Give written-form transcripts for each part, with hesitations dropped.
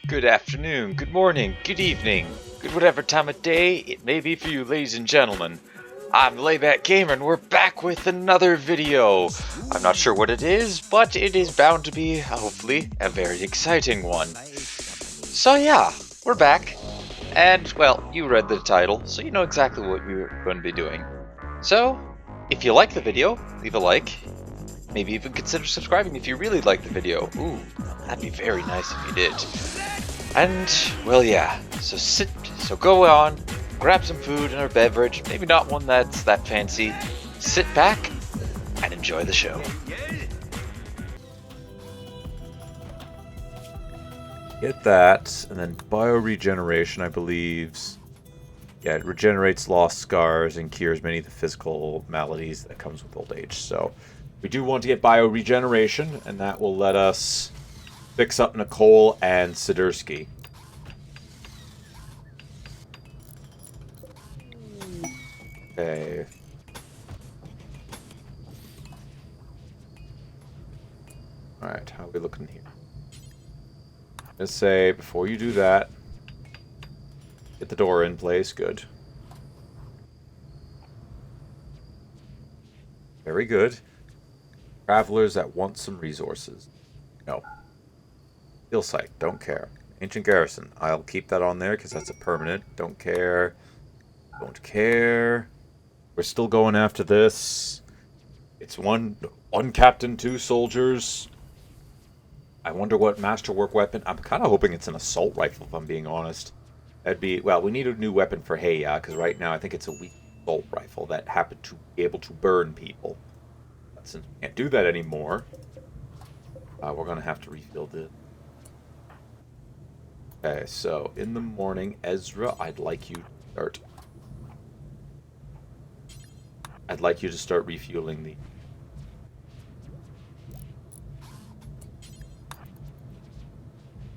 Good afternoon, good morning, good evening, good whatever time of day it may be for you, ladies and gentlemen. I'm Layback Gamer, and we're back with another video. I'm not sure what it is, but it is bound to be, hopefully, a very exciting one. So yeah, we're back. And, well, you read the title, so you know exactly what we're going to be doing. So, if you like the video, leave a like. Maybe even consider subscribing if you really like the video. Ooh, that'd be very nice if you did. And, well, yeah, so go on, grab some food and a beverage, maybe not one that's that fancy, sit back, and enjoy the show. Get that, and then bioregeneration, I believe. Yeah, it regenerates lost scars and cures many of the physical maladies that comes with old age. So we do want to get bioregeneration, and that will let us fix up Nicole and Sidursky. Okay. Alright, how are we looking here? Let's say, before you do that, get the door in place. Good. Very good. Travelers that want some resources. No. Steel site. Don't care. Ancient garrison. I'll keep that on there because that's a permanent. Don't care. Don't care. We're still going after this. It's one captain, 2 soldiers. I wonder what masterwork weapon. I'm kind of hoping it's an assault rifle, if I'm being honest. That'd be, well, we need a new weapon for Heya, because right now I think it's a weak assault rifle that happened to be able to burn people. But since we can't do that anymore, we're going to have to refill this. Okay, so in the morning, Ezra, I'd like you to start refueling the...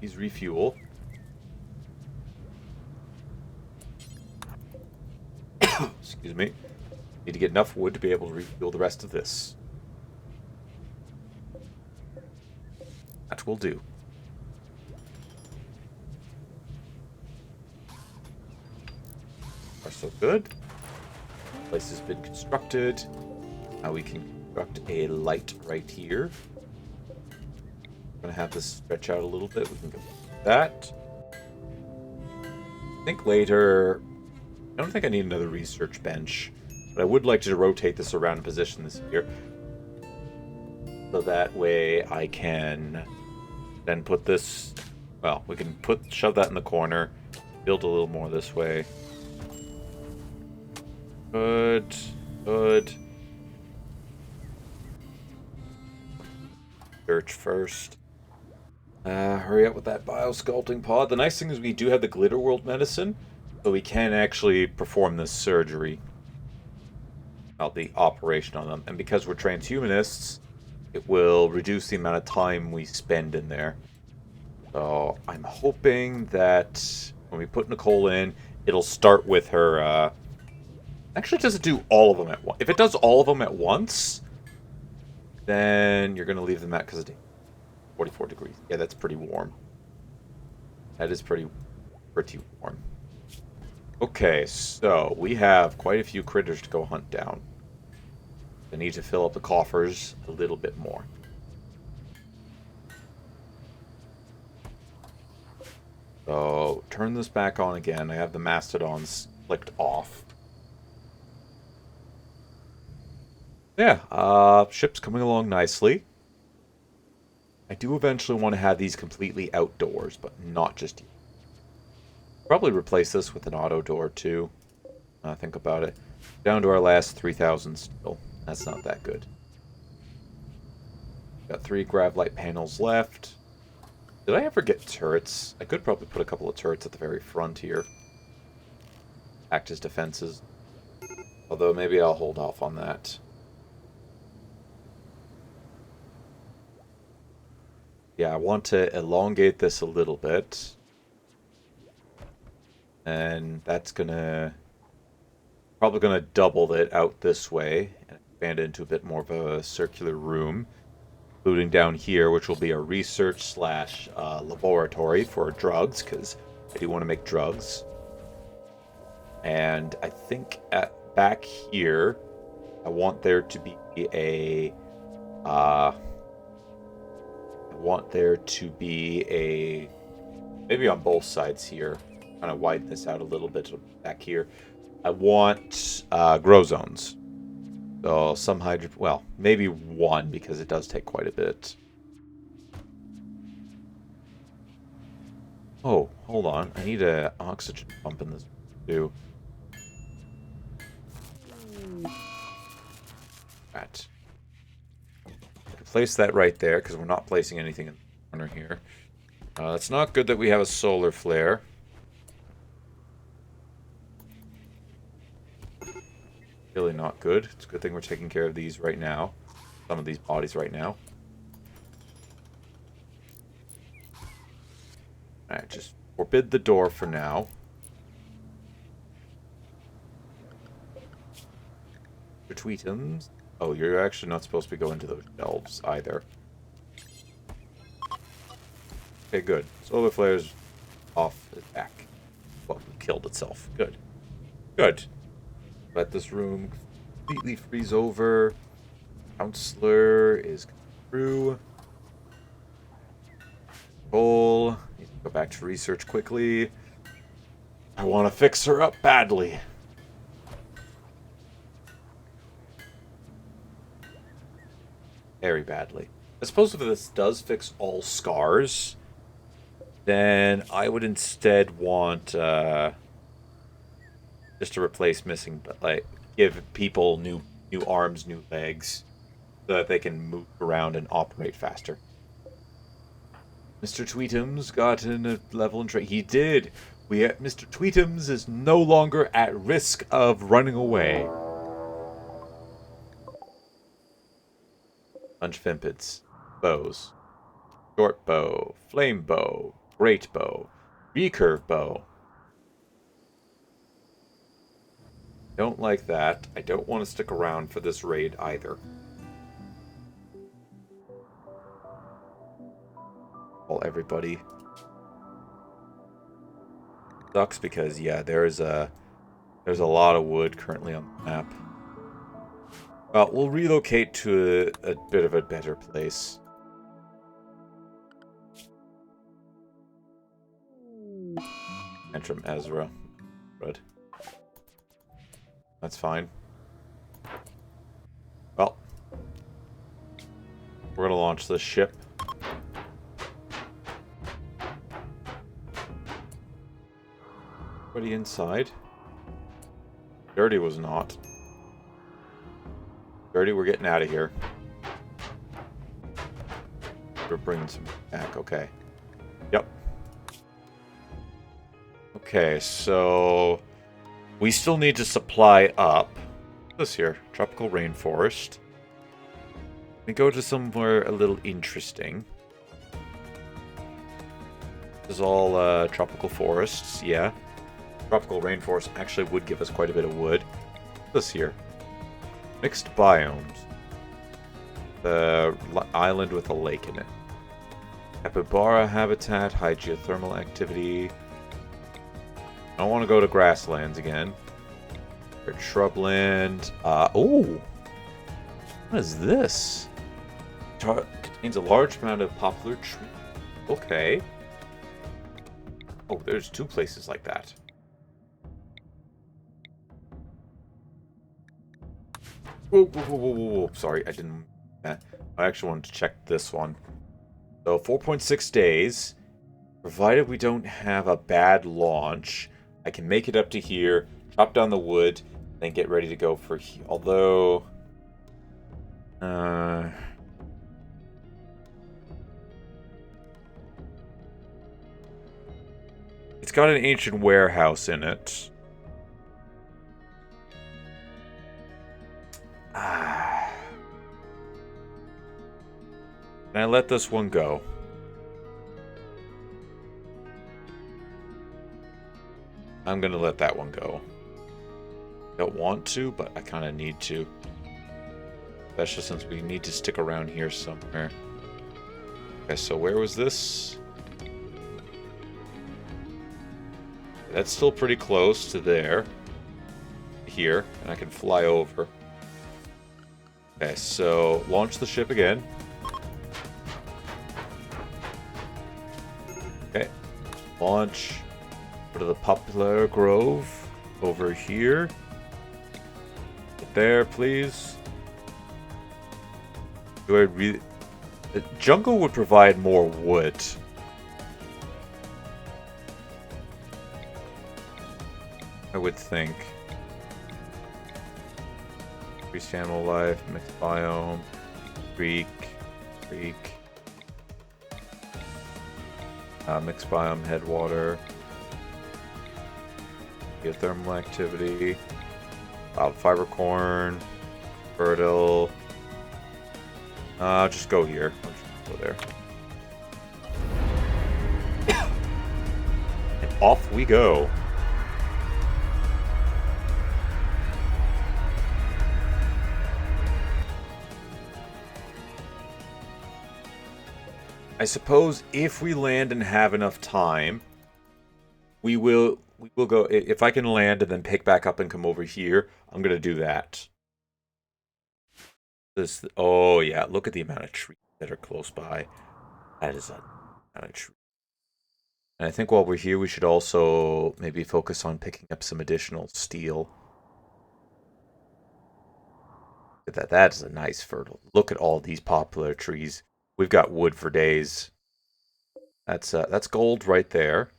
Please refuel. Excuse me. Need to get enough wood to be able to refuel the rest of this. That will do. Are so good. Place has been constructed. Now we can construct a light right here. I'm gonna have this stretch out a little bit. We can go with that. I think later. I don't think I need another research bench, but I would like to rotate this around and position this here. So that way I can then put this, well, we can shove that in the corner, build a little more this way. Good, good. Search first. Hurry up with that biosculpting pod. The nice thing is we do have the Glitter World medicine, so we can actually perform this surgery. Well, the operation on them. And because we're transhumanists, it will reduce the amount of time we spend in there. So I'm hoping that when we put Nicole in, it'll start with her... Actually, does it do all of them at once? If it does all of them at once, then you're going to leave them at, because it's 44 degrees. Yeah, that's pretty warm. That is pretty warm. Okay, so we have quite a few critters to go hunt down. I need to fill up the coffers a little bit more. So, turn this back on again. I have the mastodons clicked off. Yeah, ship's coming along nicely. I do eventually want to have these completely outdoors, but not just yet. Probably replace this with an auto door too. Think about it. Down to our last 3,000 still. That's not that good. Got 3 grav light panels left. Did I ever get turrets? I could probably put a couple of turrets at the very front here. Act as defenses. Although maybe I'll hold off on that. Yeah, I want to elongate this a little bit. And that's probably gonna double it out this way and expand it into a bit more of a circular room. including down here, which will be a research slash laboratory for drugs, because I do want to make drugs. And I think back here, I want there to be a maybe on both sides here. Kind of widen this out a little bit back here. I want grow zones. So some well, maybe one, because it does take quite a bit. Oh, hold on. I need an oxygen pump in this too. Right. Place that right there, because we're not placing anything in the corner here. It's not good that we have a solar flare. Really not good. It's a good thing we're taking care of these right now. Some of these bodies right now. Alright, just forbid the door for now. Your tweetums. Oh, you're actually not supposed to go into those shelves either. Okay, good. Solar flare's off its back. Well, it killed itself. Good. Good. Let this room completely freeze over. Counselor is through. Cole. Need to go back to research quickly. I want to fix her up badly. Very badly. I suppose if this does fix all scars, then I would instead want just to replace missing, but like give people new arms, new legs, so that they can move around and operate faster. Mr. Tweetums got in a level in trade. He did. Mr. Tweetums is no longer at risk of running away. Bunch of impids. Bows. Short bow. Flame bow. Great bow. Recurve bow. Don't like that. I don't want to stick around for this raid either. Call everybody. Sucks because, yeah, there's a lot of wood currently on the map. Well, we'll relocate to a bit of a better place. Antrim Ezra. Red. That's fine. Well, we're gonna launch this ship. Everybody inside? Dirty was not. Dirty, we're getting out of here. We're bringing some back, okay. Yep. Okay, so we still need to supply up. What's this here? Tropical rainforest. We go to somewhere a little interesting. This is all tropical forests, yeah. Tropical rainforest actually would give us quite a bit of wood. What's this here? Mixed biomes. The island with a lake in it. Capybara habitat, high geothermal activity. I don't want to go to grasslands again. Or shrubland. Oh! What is this? Contains a large amount of poplar tree. Okay. Oh, there's two places like that. Whoa, whoa, whoa, whoa, whoa. Sorry, I didn't... I actually wanted to check this one. So, 4.6 days. Provided we don't have a bad launch, I can make it up to here, chop down the wood, then get ready to go for... Although... It's got an ancient warehouse in it. Can I let this one go? I'm gonna let that one go. Don't want to, but I kind of need to. Especially since we need to stick around here somewhere. Okay, so where was this? That's still pretty close to there. Here, and I can fly over. Okay, so launch the ship again. Okay, launch. Go to the Poplar Grove over here. There, please. Do I really... The jungle would provide more wood. I would think. Increased animal life, mixed biome, creek. Mixed biome, headwater. Geothermal activity. Wild fiber corn. Fertile. Just go here. I'll just go there. And off we go. I suppose if we land and have enough time, we will go. If I can land and then pick back up and come over here, I'm gonna do that. Oh yeah, look at the amount of trees that are close by. That is a amount of trees. And I think while we're here, we should also maybe focus on picking up some additional steel. Look at that. That is a nice fertile. Look at all these poplar trees. We've got wood for days. That's gold right there.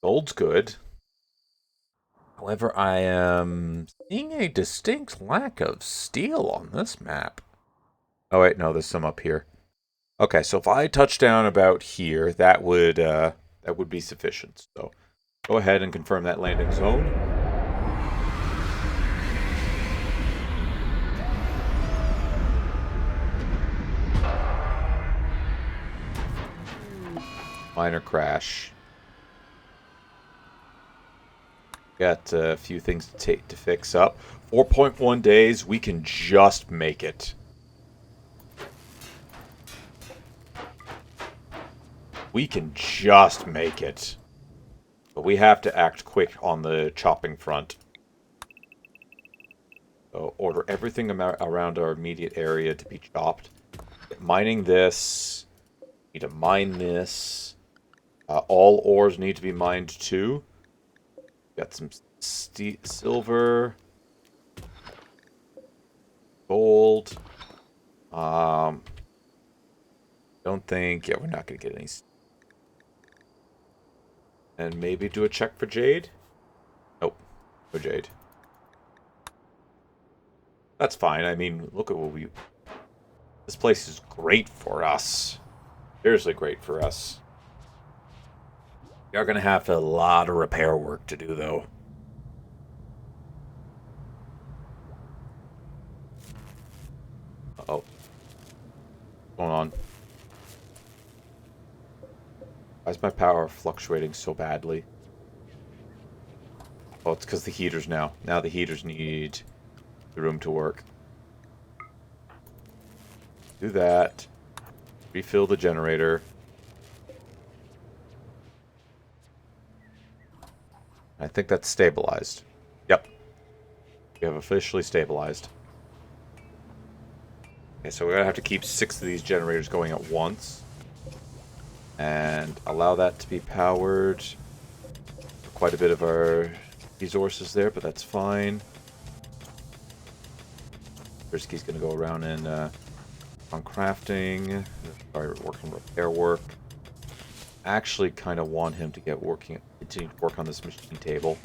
Gold's good. However, I am seeing a distinct lack of steel on this map. Oh wait, no, there's some up here. Okay, so if I touch down about here, that would be sufficient. So go ahead and confirm that landing zone. Minor crash. Got a few things to fix up. 4.1 days, we can just make it. We can just make it. But we have to act quick on the chopping front. So order everything around our immediate area to be chopped. Mining this. Need to mine this. All ores need to be mined too. Got some silver. Gold. Don't think... Yeah, we're not going to get any... And maybe do a check for jade? Nope. No jade. That's fine. I mean, look at what we... This place is great for us. Seriously great for us. We are going to have a lot of repair work to do, though. Uh-oh. What's going on? Why is my power fluctuating so badly? Oh, it's because the heaters now. Now the heaters need the room to work. Do that. Refill the generator. I think that's stabilized. Yep. We have officially stabilized. Okay, so we're going to have to keep 6 of these generators going at once. And allow that to be powered. Quite a bit of our resources there, but that's fine. Brisky's going to go around and on crafting, start working repair work. Actually kind of want him to continue to work on this machine table.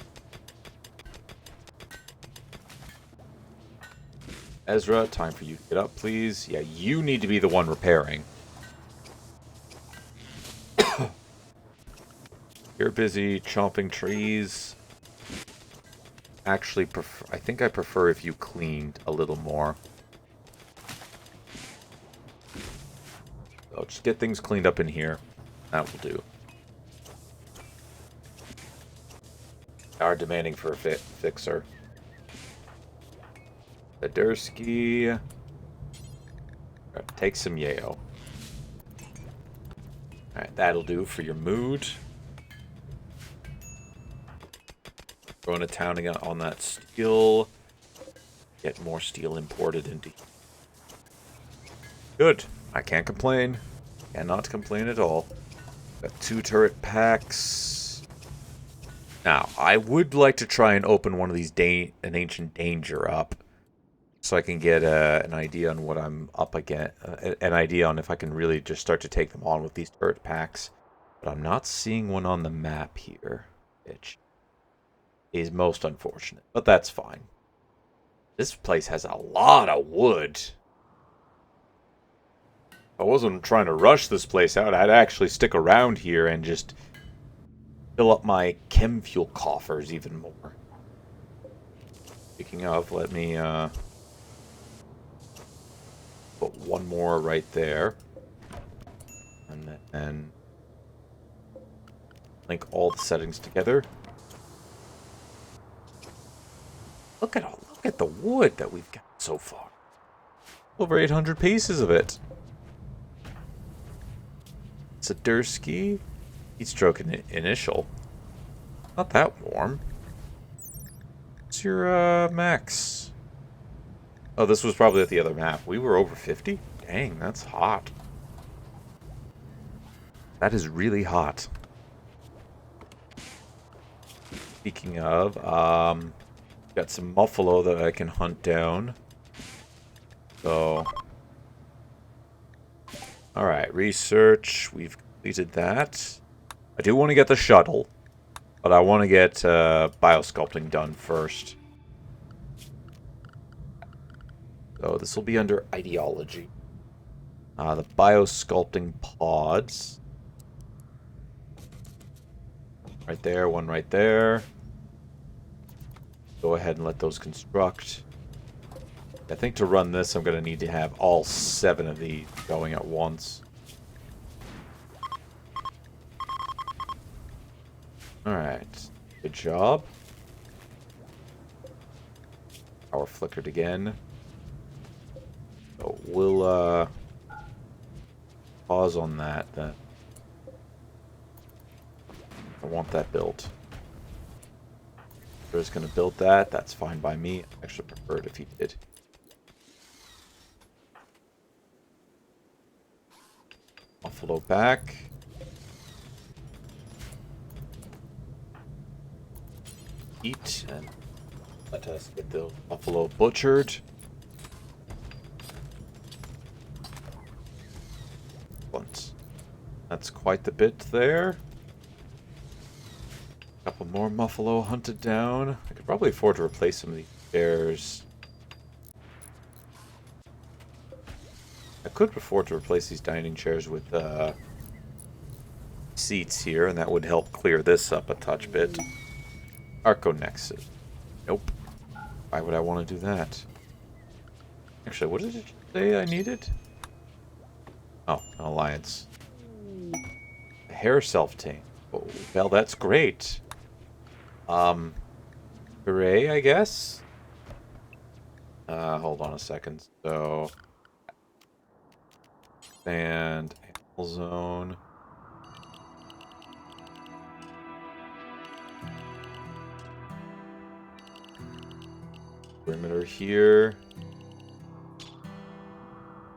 Ezra, time for you to get up, please. Yeah, you need to be the one repairing. You're busy chopping trees. Actually, I think I prefer if you cleaned a little more. So just get things cleaned up in here. That will do. They are demanding for a fixer. Badursky. Take some yayo. Alright, that'll do for your mood. Going to town again on that steel. Get more steel imported into. Good. I can't complain. Cannot complain at all. Got 2 turret packs. Now, I would like to try and open one of these an ancient danger up, so I can get an idea on what I'm up against, an idea on if I can really just start to take them on with these turret packs. But I'm not seeing one on the map here, which is most unfortunate, but that's fine. This place has a lot of wood. I wasn't trying to rush this place out. I'd actually stick around here and just fill up my chem fuel coffers even more. Speaking of, let me put one more right there. And then link all the settings together. Look at the wood that we've got so far. Over 800 pieces of it. Sadursky. Heat stroke initial. Not that warm. What's your max? Oh, this was probably at the other map. We were over 50? Dang, that's hot. That is really hot. Speaking of, got some buffalo that I can hunt down. So, alright, research. We've completed that. I do want to get the shuttle, but I want to get biosculpting done first. So this will be under ideology. The biosculpting pods. Right there, one right there. Go ahead and let those construct. I think to run this, I'm going to need to have all 7 of these going at once. Alright. Good job. Power flickered again. So we'll pause on that then. I want that built. If he's going to build that, that's fine by me. I actually prefer it if he did. Buffalo back. Eat and let us get the buffalo butchered. Once. That's quite the bit there. Couple more buffalo hunted down. I could probably afford to replace some of these bears. I could afford to replace these dining chairs with seats here, and that would help clear this up a touch bit. Arco Nexus. Nope. Why would I want to do that? Actually, what did it say I needed? Oh, an alliance. A hair self-tame. Oh, well, that's great. Hooray, I guess? Hold on a second. So, and animal zone. Perimeter here.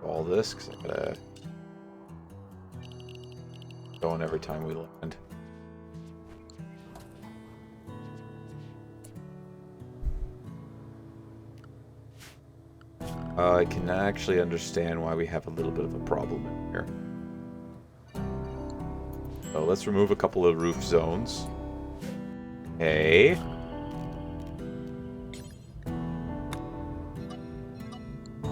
All this, because I gotta go on every time we land. I can actually understand why we have a little bit of a problem in here. So let's remove a couple of roof zones. Okay.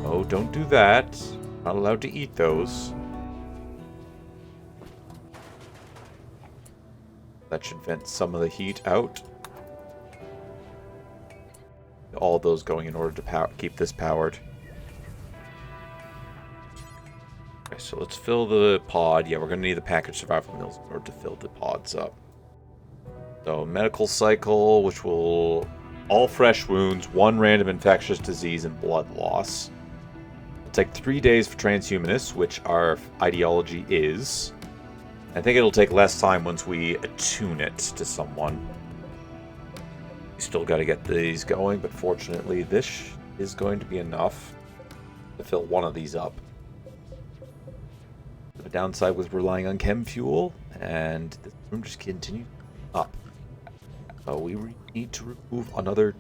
Oh, don't do that. Not allowed to eat those. That should vent some of the heat out. All those going in order to keep this powered. Okay, so let's fill the pod. Yeah, we're going to need the package survival meals in order to fill the pods up. So, medical cycle, which will... all fresh wounds, 1 random infectious disease, and blood loss. It'll take 3 days for transhumanists, which our ideology is. I think it'll take less time once we attune it to someone. We still got to get these going, but fortunately this is going to be enough to fill one of these up. The downside with relying on chem fuel, and the room just continues up. So we need to remove another.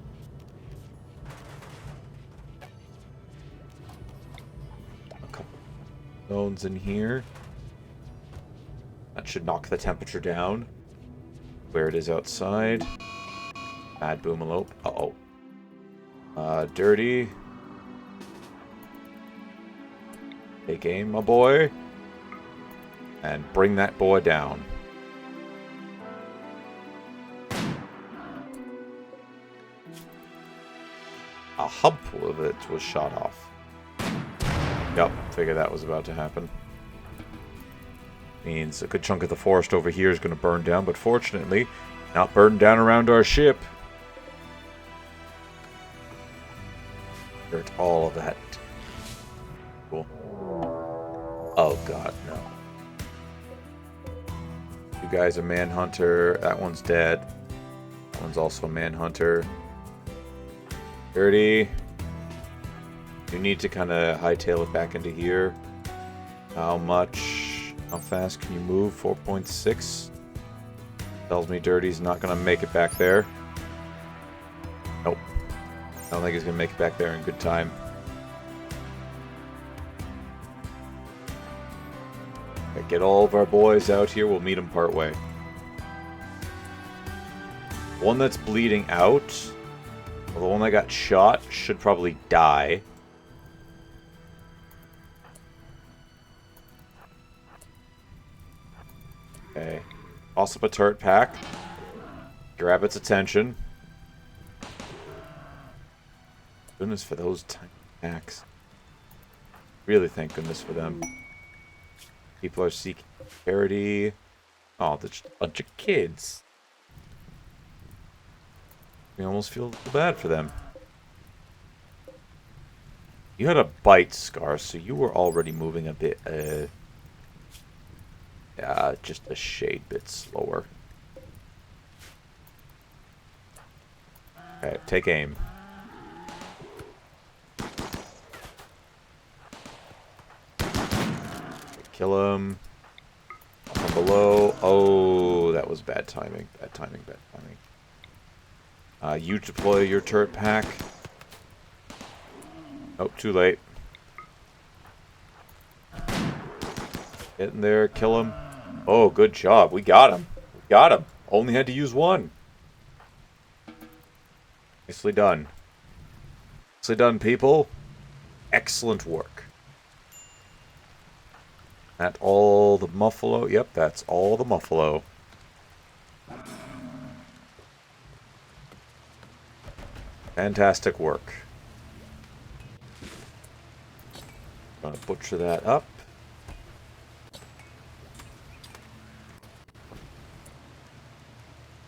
A couple zones in here. That should knock the temperature down. Where it is outside. Bad boomalope. Uh-oh. Dirty. Take aim, my boy. And bring that boy down. A hump of it was shot off. Yep, figured that was about to happen. Means a good chunk of the forest over here is going to burn down, but fortunately, not burn down around our ship. Hurt all of that. Cool. Oh god, no. You guys are Manhunter. That one's dead. That one's also a Manhunter. Dirty. You need to kind of hightail it back into here. How much? How fast can you move? 4.6. Tells me Dirty's not going to make it back there. Nope. I don't think he's going to make it back there in good time. Okay, get all of our boys out here. We'll meet them part way. One that's bleeding out. Well, the one that got shot should probably die. Okay. Toss up a turret pack. Grab its attention. Goodness for those tiny packs. Really thank goodness for them. People are seeking charity. Oh, there's just a bunch of kids. We almost feel bad for them. You had a bite scar, so you were already moving a bit, yeah, just a shade bit slower. Okay, take aim. Kill him. From below. Oh, that was bad timing. Bad timing, bad timing. You deploy your turret pack. Oh, too late. Get in there, kill him. Oh, good job. We got him. We got him. Only had to use one. Nicely done. Nicely done, people. Excellent work. That all the muffalo? Yep, that's all the muffalo. Fantastic work. Gonna butcher that up.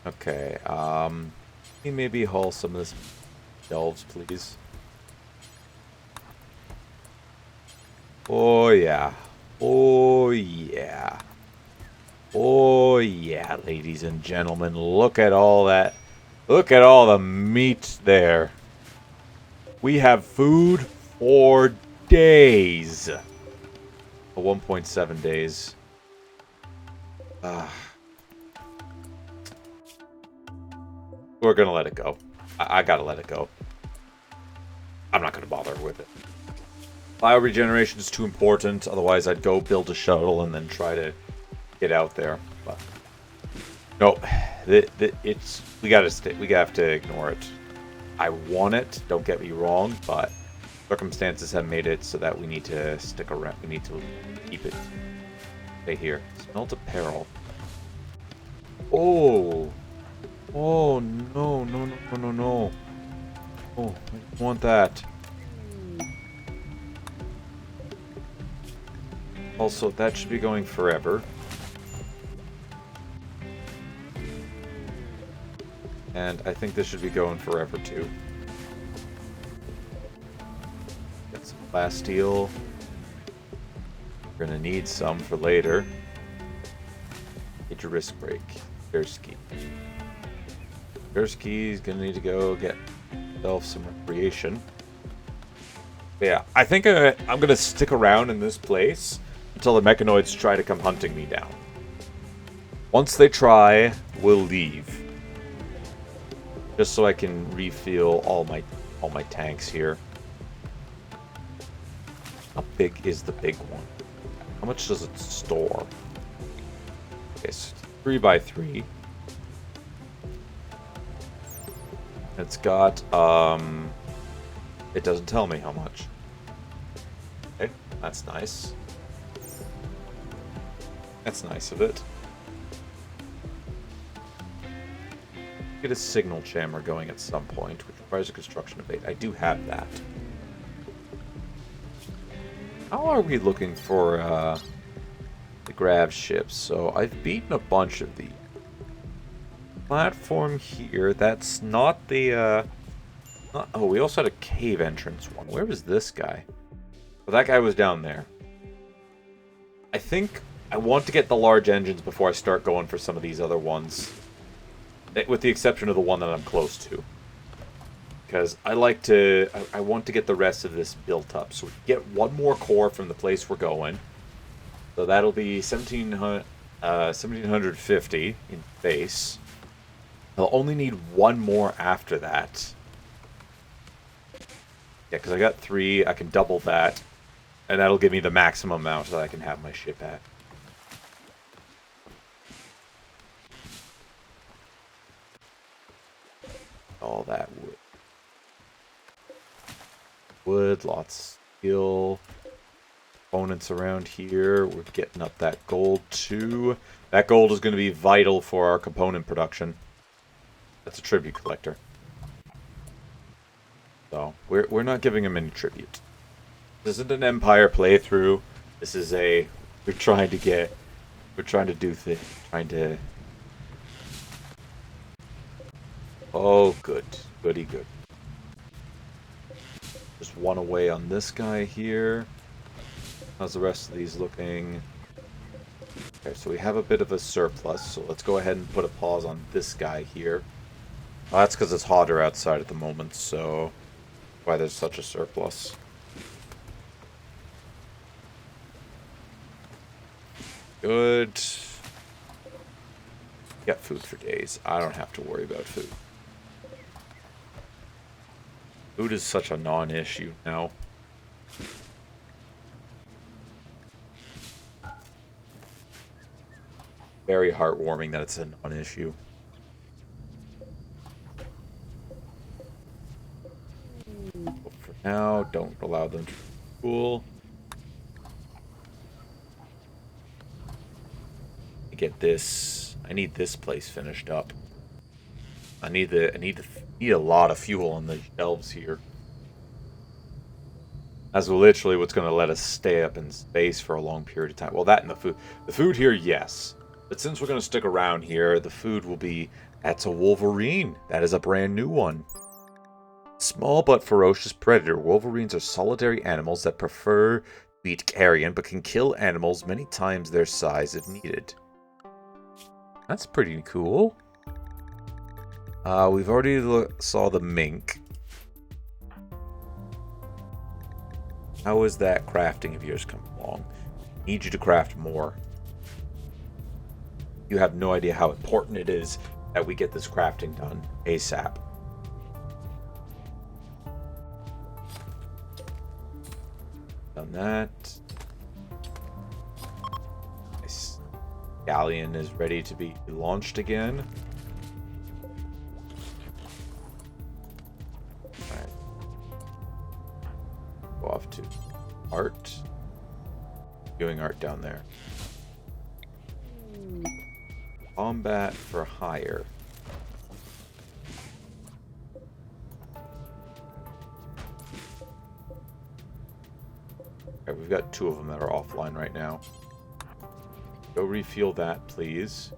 Okay, can you maybe haul some of this shelves, please? Oh yeah. Oh yeah. Oh yeah, ladies and gentlemen, look at all that. Look at all the meat there. We have food for days. 1.7 days. We're gonna let it go. I gotta let it go. I'm not gonna bother with it. Bioregeneration is too important. Otherwise, I'd go build a shuttle and then try to get out there. But no, it's we have to ignore it. I want it. Don't get me wrong, but circumstances have made it so that we need to stick around. We need to keep it. Stay here. Smelt apparel. Oh. Oh no no no no no no. Oh, I don't want that. Also, that should be going forever. And I think this should be going forever too. Get some plasteel. We're gonna need some for later. Major risk break. Gursky. Gursky's gonna need to go get himself some recreation. But yeah, I think I'm gonna stick around in this place until the mechanoids try to come hunting me down. Once they try, we'll leave. Just so I can refill all my tanks here. How big is the big one? How much does it store? Okay, so 3x3. It's got, it doesn't tell me how much. Okay, that's nice. That's nice of it. Get a signal jammer going at some point, which requires a construction of 8. I do have that. How are we looking for the grav ships? So I've beaten a bunch of these. Platform here, that's not the oh, we also had a cave entrance one. Where was this guy? Well, that guy was down there. I think I want to get the large engines before I start going for some of these other ones. With the exception of the one that I'm close to. Because I like to... I want to get the rest of this built up. So we get one more core from the place we're going. So that'll be 1750 in base. I'll only need one more after that. Yeah, because I got 3. I can double that. And that'll give me the maximum amount that I can have my ship at. All that wood. Wood, lots of steel. Components around here. We're getting up that gold too. That gold is going to be vital for our component production. That's a tribute collector. So, we're not giving him any tribute. This isn't an Empire playthrough. This is a... We're trying to do things. Trying to... Oh, good. Goody good. Just one away on this guy here. How's the rest of these looking? Okay, so we have a bit of a surplus, so let's go ahead and put a pause on this guy here. Oh, that's because it's hotter outside at the moment, so why there's such a surplus. Good. Got food for days. I don't have to worry about food. Food is such a non-issue now. Very heartwarming that it's a non-issue. But for now, don't allow them to cool. Get this. I need this place finished up. I need a lot of fuel on the shelves here. That's literally what's going to let us stay up in space for a long period of time. Well, that and the food. The food here, yes. But since we're going to stick around here, the food will be... That's a Wolverine. That is a brand new one. Small but ferocious predator. Wolverines are solitary animals that prefer to eat carrion, but can kill animals many times their size if needed. That's pretty cool. We've already saw the mink. How is that crafting of yours coming along? Need you to craft more. You have no idea how important it is that we get this crafting done ASAP. Done that. Nice. Galleon is ready to be launched again. Alright. Go off to art. Doing art down there. Combat for hire. Okay, we've got 2 of them that are offline right now. Go refuel that, please.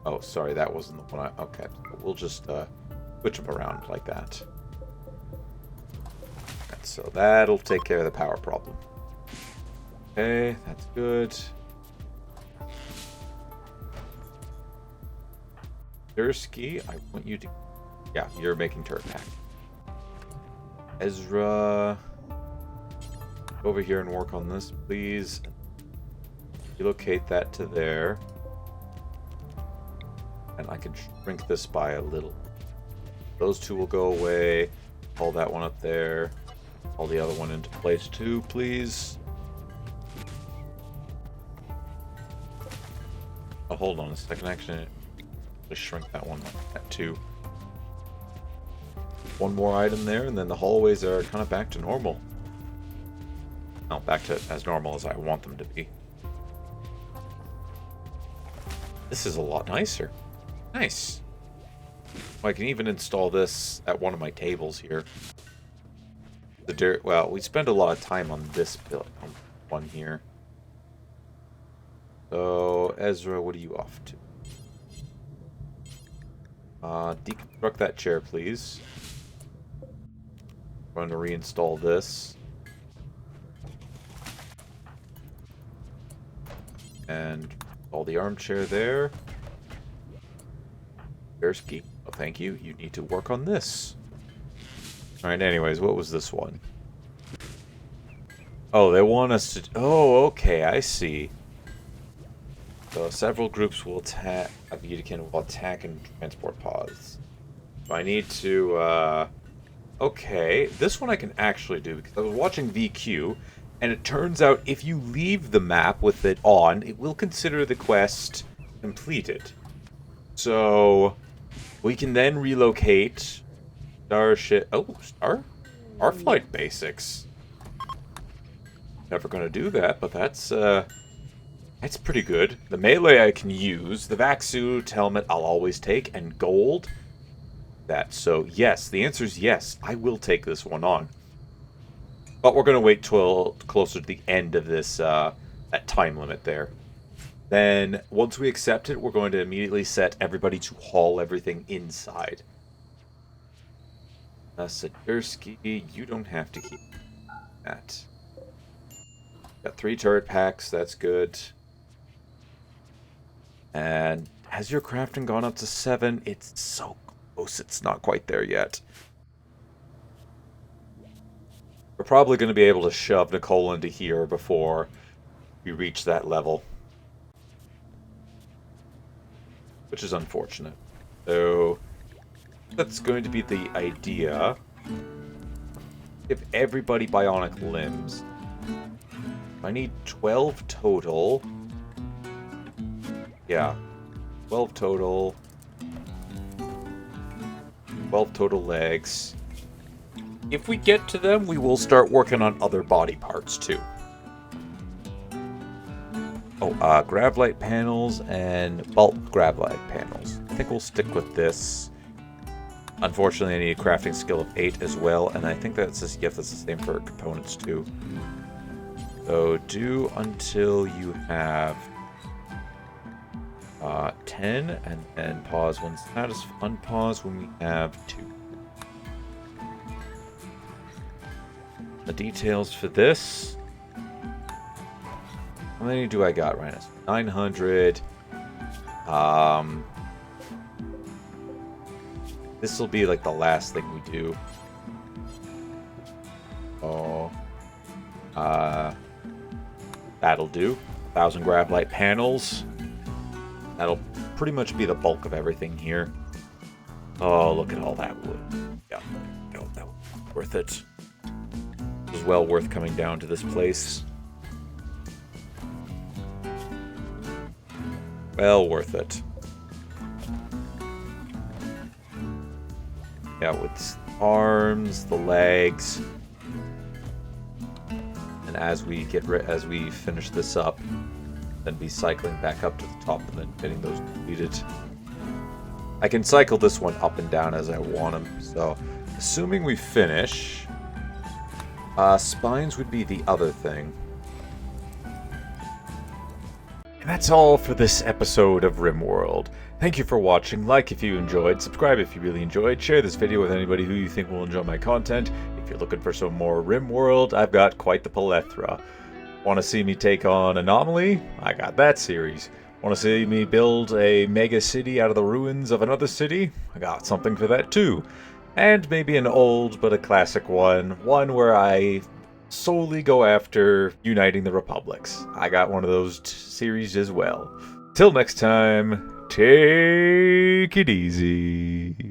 Oh, sorry, that wasn't the one I... Okay, we'll just switch them around like that. Okay. that, so that'll take care of the power problem. Okay, that's good. Dursky, I want you to... Yeah, you're making turret pack. Ezra... Go over here and work on this, please. Relocate that to there. And I can shrink this by a little. Those two will go away. Pull that one up there. Pull the other one into place too, please. Oh, hold on a second. Actually, just shrink that one, that two. One more item there, and then the hallways are kind of back to normal. No, back to as normal as I want them to be. This is a lot nicer. Nice. I can even install this at one of my tables here. Well, we spend a lot of time on this one here. So, Ezra, what are you off to? Deconstruct that chair, please. I'm going to reinstall this. And all the armchair there. Dursky. Oh, thank you. You need to work on this. Alright, anyways, what was this one? Oh, they want us to... Oh, okay, I see. So several groups will attack... A Vitican will attack and transport pods. So I need to, Okay, this one I can actually do, because I was watching VQ, and it turns out if you leave the map with it on, it will consider the quest completed. So... we can then relocate Starship... Oh, Starflight Basics. Never gonna do that, but that's pretty good. The melee I can use. The vac suit helmet I'll always take, and gold. So yes, the answer is yes. I will take this one on. But we're gonna wait till closer to the end of this that time limit there. Then, once we accept it, we're going to immediately set everybody to haul everything inside. Sadursky, you don't have to keep that. Got 3 turret packs, that's good. And has your crafting gone up to 7? It's so close, it's not quite there yet. We're probably going to be able to shove Nicole into here before we reach that level. Which is unfortunate. So, that's going to be the idea. Give everybody bionic limbs. I need 12 total. Yeah. 12 total. 12 total legs. If we get to them, we will start working on other body parts too. Oh, Gravlight panels and bulk Gravlight panels. I think we'll stick with this. Unfortunately, I need a crafting skill of 8 as well, and I think that's just, yes, that's the same for components too. So do until you have 10, and then pause when unpause when we have 2. The details for this. How many do I got right now? 900. This will be like the last thing we do. Oh. That'll do. 1,000 Gravlight panels. That'll pretty much be the bulk of everything here. Oh, look at all that wood. Yeah. No, that was worth it. It was well worth coming down to this place. Well worth it. Yeah, with arms, the legs, and as we finish this up, then be cycling back up to the top and then getting those completed. I can cycle this one up and down as I want them. So, assuming we finish, spines would be the other thing. And that's all for this episode of Rimworld. Thank you for watching. Like if you enjoyed, subscribe if you really enjoyed, share this video with anybody who you think will enjoy my content. If you're looking for some more Rimworld, I've got quite the plethora. Want to see me take on Anomaly? I got that series. Want to see me build a mega city out of the ruins of another city? I got something for that too. And maybe an old but a classic one where I solely go after uniting the republics. I got one of those series as well. Till next time, take it easy.